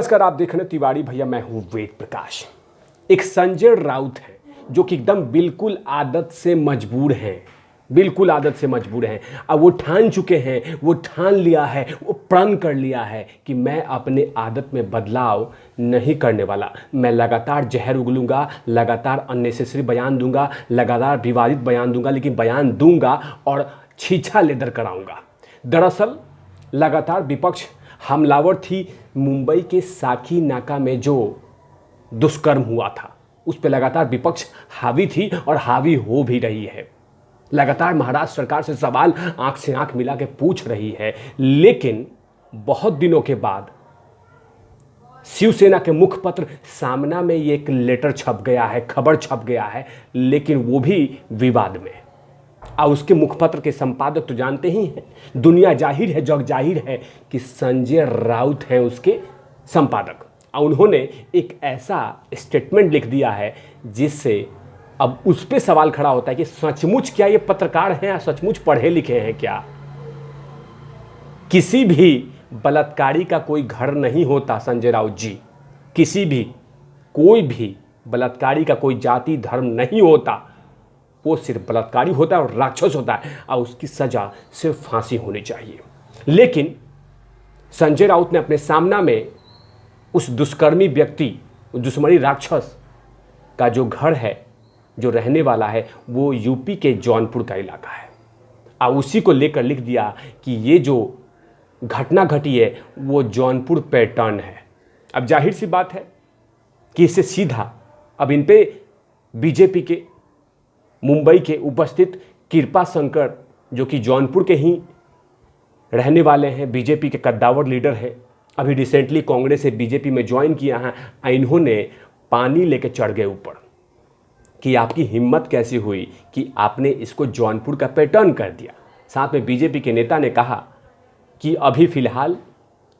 नमस्कार, आप देख रहे हैं तिवारी भैया। मैं हूं वेद प्रकाश। एक संजय राउत है जो कि एकदम बिल्कुल आदत से मजबूर हैं, बिल्कुल आदत से मजबूर हैं। अब वो ठान चुके हैं, वो ठान लिया है, वो प्रण कर लिया है कि मैं अपने आदत में बदलाव नहीं करने वाला। मैं लगातार जहर उगलूंगा, लगातार अननेसेसरी बयान दूंगा, लगातार विवादित बयान दूंगा, लेकिन बयान दूंगा और छीछा लेदर कराऊंगा। दरअसल लगातार विपक्ष हमलावर थी। मुंबई के साकी नाका में जो दुष्कर्म हुआ था उस पर लगातार विपक्ष हावी थी और हावी हो भी रही है। लगातार महाराष्ट्र सरकार से सवाल आंख से आंख मिला के पूछ रही है, लेकिन बहुत दिनों के बाद शिवसेना के मुखपत्र सामना में ये एक लेटर छप गया है, खबर छप गया है, लेकिन वो भी विवाद में। और उसके मुखपत्र के संपादक तो जानते ही हैं, दुनिया जाहिर है, जग जाहिर है कि संजय राउत हैं उसके संपादक। और उन्होंने एक ऐसा स्टेटमेंट लिख दिया है जिससे अब उस पर सवाल खड़ा होता है कि सचमुच क्या ये पत्रकार हैं या सचमुच पढ़े लिखे हैं क्या? किसी भी बलात्कारी का कोई घर नहीं होता संजय राउत जी। किसी भी, कोई भी बलात्कारी का कोई जाति धर्म नहीं होता। वो सिर्फ बलात्कारी होता है और राक्षस होता है और उसकी सजा सिर्फ फांसी होनी चाहिए। लेकिन संजय राउत ने अपने सामना में उस दुष्कर्मी व्यक्ति, दुश्मनी राक्षस का जो घर है, जो रहने वाला है, वो यूपी के जौनपुर का इलाका है। और उसी को लेकर लिख दिया कि ये जो घटना घटी है वो जौनपुर पैटर्न है। अब जाहिर सी बात है कि इससे सीधा अब इन पे बीजेपी के मुंबई के उपस्थित कृपा शंकर, जो कि जौनपुर के ही रहने वाले हैं, बीजेपी के कद्दावर लीडर हैं, अभी रिसेंटली कांग्रेस से बीजेपी में ज्वाइन किया है, इन्होंने पानी लेके चढ़ गए ऊपर कि आपकी हिम्मत कैसी हुई कि आपने इसको जौनपुर का पैटर्न कर दिया। साथ में बीजेपी के नेता ने कहा कि अभी फिलहाल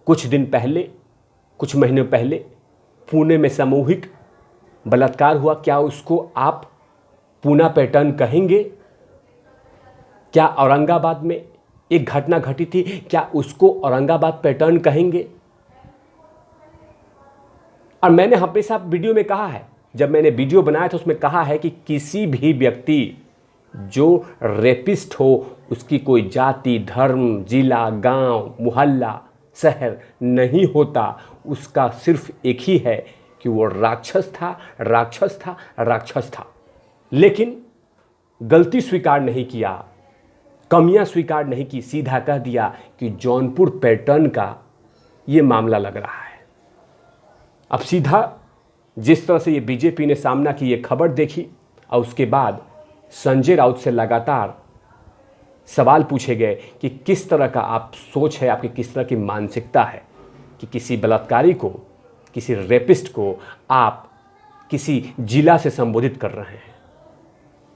कुछ दिन पहले, कुछ महीने पहले पुणे में सामूहिक बलात्कार हुआ, क्या उसको आप पूना पैटर्न कहेंगे? क्या औरंगाबाद में एक घटना घटी थी, क्या उसको औरंगाबाद पैटर्न कहेंगे? और मैंने हमेशा वीडियो में कहा है, जब मैंने वीडियो बनाया था उसमें कहा है कि किसी भी व्यक्ति जो रेपिस्ट हो उसकी कोई जाति धर्म जिला गांव मोहल्ला शहर नहीं होता। उसका सिर्फ एक ही है कि वो राक्षस था, राक्षस था, राक्षस था। लेकिन गलती स्वीकार नहीं किया, कमियां स्वीकार नहीं की, सीधा कह दिया कि जौनपुर पैटर्न का ये मामला लग रहा है। अब सीधा जिस तरह से ये बीजेपी ने सामना की, ये खबर देखी और उसके बाद संजय राउत से लगातार सवाल पूछे गए कि किस तरह का आप सोच है, आपकी किस तरह की मानसिकता है कि किसी बलात्कारी को, किसी रेपिस्ट को आप किसी जिला से संबोधित कर रहे हैं।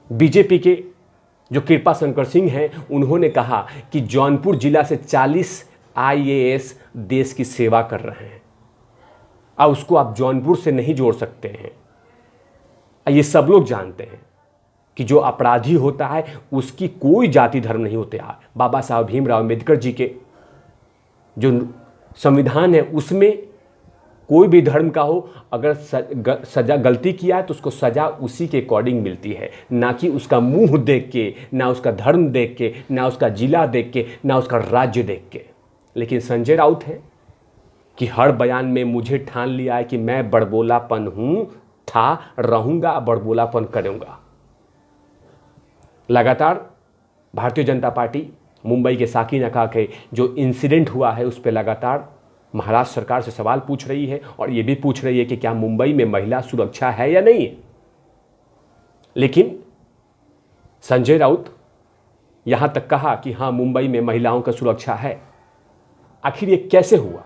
बीजेपी के जो कृपा शंकर सिंह हैं, उन्होंने कहा कि जौनपुर जिला से 40 IAS देश की सेवा कर रहे हैं और उसको आप जौनपुर से नहीं जोड़ सकते हैं। ये सब लोग जानते हैं कि जो अपराधी होता है उसकी कोई जाति धर्म नहीं होते। बाबा साहब भीमराव अम्बेडकर जी के जो संविधान है उसमें कोई भी धर्म का हो, अगर सजा गलती किया है तो उसको सजा उसी के अकॉर्डिंग मिलती है, ना कि उसका मुंह देख के, ना उसका धर्म देख के, ना उसका जिला देख के, ना उसका राज्य देख के। लेकिन संजय राउत है कि हर बयान में मुझे ठान लिया है कि मैं बड़बोलापन हूं, था, रहूंगा, बड़बोलापन करूंगा। लगातार भारतीय जनता पार्टी मुंबई के साकी नाका के जो इंसिडेंट हुआ है उस पर लगातार महाराष्ट्र सरकार से सवाल पूछ रही है और ये भी पूछ रही है कि क्या मुंबई में महिला सुरक्षा है या नहीं है। लेकिन संजय राउत यहां तक कहा कि हां, मुंबई में महिलाओं का सुरक्षा है। आखिर ये कैसे हुआ?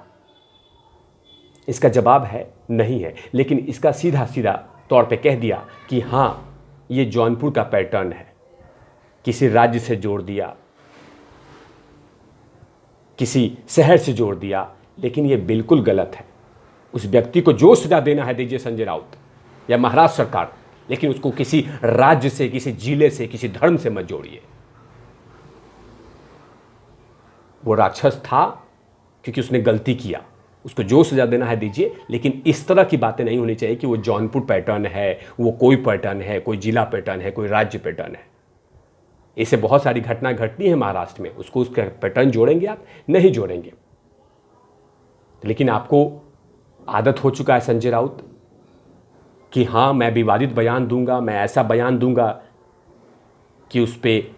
इसका जवाब है नहीं है, लेकिन इसका सीधा सीधा तौर पे कह दिया कि हां, ये जौनपुर का पैटर्न है। किसी राज्य से जोड़ दिया, किसी शहर से जोड़ दिया, लेकिन ये बिल्कुल गलत है। उस व्यक्ति को जो सजा देना है दीजिए संजय राउत या महाराष्ट्र सरकार, लेकिन उसको किसी राज्य से, किसी जिले से, किसी धर्म से मत जोड़िए। वो राक्षस था क्योंकि उसने गलती किया, उसको जो सज़ा देना है दीजिए, लेकिन इस तरह की बातें नहीं होनी चाहिए कि वो जौनपुर पैटर्न है, वो कोई पैटर्न है, कोई जिला पैटर्न है, कोई राज्य पैटर्न है। इससे बहुत सारी घटना घटती है महाराष्ट्र में, उसको उसका पैटर्न जोड़ेंगे आप? नहीं जोड़ेंगे। लेकिन आपको आदत हो चुका है संजय राउत कि हाँ, मैं विवादित बयान दूंगा, मैं ऐसा बयान दूंगा कि उस पर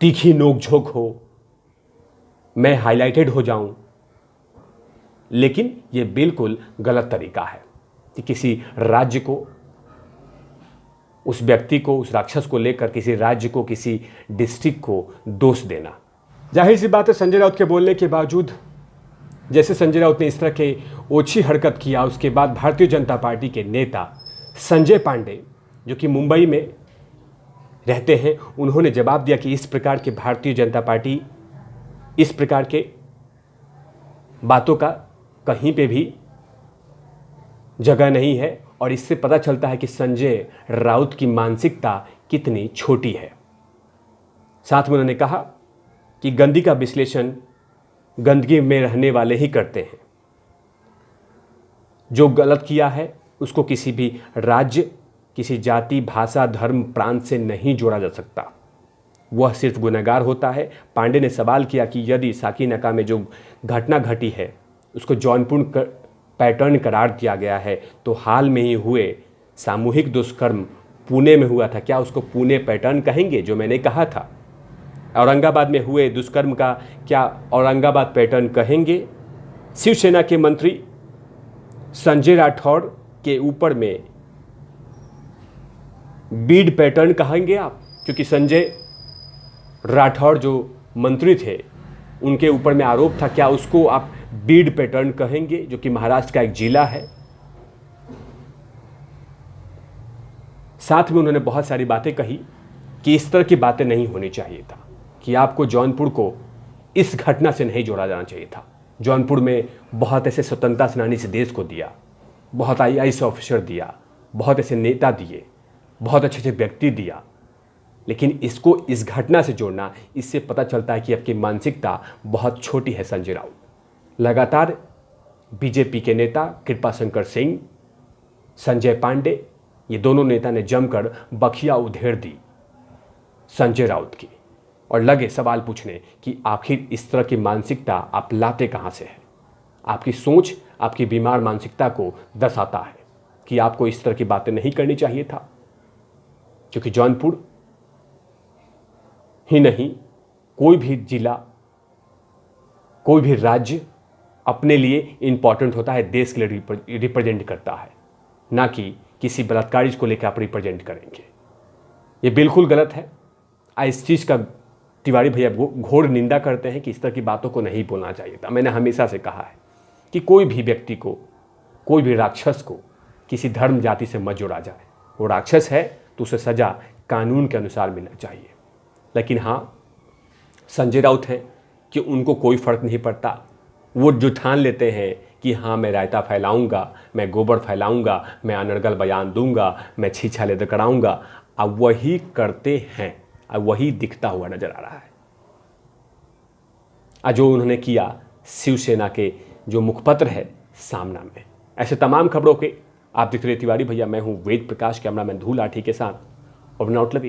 तीखी नोक-झोंक हो, मैं हाईलाइटेड हो जाऊं। लेकिन ये बिल्कुल गलत तरीका है कि किसी राज्य को, उस व्यक्ति को, उस राक्षस को लेकर किसी राज्य को, किसी डिस्ट्रिक्ट को दोष देना। जाहिर सी बात है, संजय राउत के बोलने के बावजूद, जैसे संजय राउत ने इस तरह के ओछी हरकत किया, उसके बाद भारतीय जनता पार्टी के नेता संजय पांडे, जो कि मुंबई में रहते हैं, उन्होंने जवाब दिया कि इस प्रकार के भारतीय जनता पार्टी इस प्रकार के बातों का कहीं पे भी जगह नहीं है, और इससे पता चलता है कि संजय राउत की मानसिकता कितनी छोटी है। साथ में उन्होंने कहा कि गंदगी का विश्लेषण गंदगी में रहने वाले ही करते हैं। जो गलत किया है उसको किसी भी राज्य, किसी जाति, भाषा, धर्म, प्रांत से नहीं जोड़ा जा सकता, वह सिर्फ गुनहगार होता है। पांडे ने सवाल किया कि यदि साकीनाका में जो घटना घटी है उसको जौनपुर पैटर्न करार दिया गया है, तो हाल में ही हुए सामूहिक दुष्कर्म पुणे में हुआ था, क्या उसको पुणे पैटर्न कहेंगे? जो मैंने कहा था, औरंगाबाद में हुए दुष्कर्म का क्या औरंगाबाद पैटर्न कहेंगे? शिवसेना के मंत्री संजय राठौड़ के ऊपर में बीड पैटर्न कहेंगे आप? क्योंकि संजय राठौड़ जो मंत्री थे, उनके ऊपर में आरोप था, क्या उसको आप बीड पैटर्न कहेंगे, जो कि महाराष्ट्र का एक जिला है? साथ में उन्होंने बहुत सारी बातें कही कि इस तरह की बातें नहीं होनी चाहिए था, कि आपको जौनपुर को इस घटना से नहीं जोड़ा जाना चाहिए था। जौनपुर में बहुत ऐसे स्वतंत्रता सेनानी से देश को दिया, बहुत IAS ऑफिसर दिया, बहुत ऐसे नेता दिए, बहुत अच्छे अच्छे व्यक्ति दिया, लेकिन इसको इस घटना से जोड़ना, इससे पता चलता है कि आपकी मानसिकता बहुत छोटी है संजय राउत। लगातार बीजेपी के नेता कृपाशंकर सिंह, संजय पांडे, ये दोनों नेता ने जमकर बखिया उधेड़ दी संजय राउत की, और लगे सवाल पूछने कि आखिर इस तरह की मानसिकता आप लाते कहाँ से है? आपकी सोच आपकी बीमार मानसिकता को दर्शाता है कि आपको इस तरह की बातें नहीं करनी चाहिए था, क्योंकि जौनपुर ही नहीं, कोई भी जिला, कोई भी राज्य अपने लिए इम्पॉर्टेंट होता है, देश के लिए रिप्रेजेंट करता है, ना कि किसी बलात्कारी को लेकर आप रिप्रेजेंट करेंगे। ये बिल्कुल गलत है। इस चीज़ का तिवारी भैया घोर निंदा करते हैं कि इस तरह की बातों को नहीं बोलना चाहिए था। मैंने हमेशा से कहा है कि कोई भी व्यक्ति को, कोई भी राक्षस को किसी धर्म जाति से मत जोड़ा जाए। वो राक्षस है तो उसे सज़ा कानून के अनुसार मिलना चाहिए। लेकिन हाँ, संजय राउत हैं कि उनको कोई फ़र्क नहीं पड़ता। वो जो ठान लेते हैं कि हाँ, मैं रायता फैलाऊंगा, मैं गोबर फैलाऊंगा, मैं अनर्गल बयान दूंगा, मैं छीछा लेकर कराऊंगा, अब वही करते हैं, अब वही दिखता हुआ नजर आ रहा है। जो उन्होंने किया शिवसेना के जो मुखपत्र है सामना में। ऐसे तमाम खबरों के आप दिख रहे तिवारी भैया, मैं हूँ वेद प्रकाश, कैमरामैन धूल लाठी के साथ, और नॉट लवी।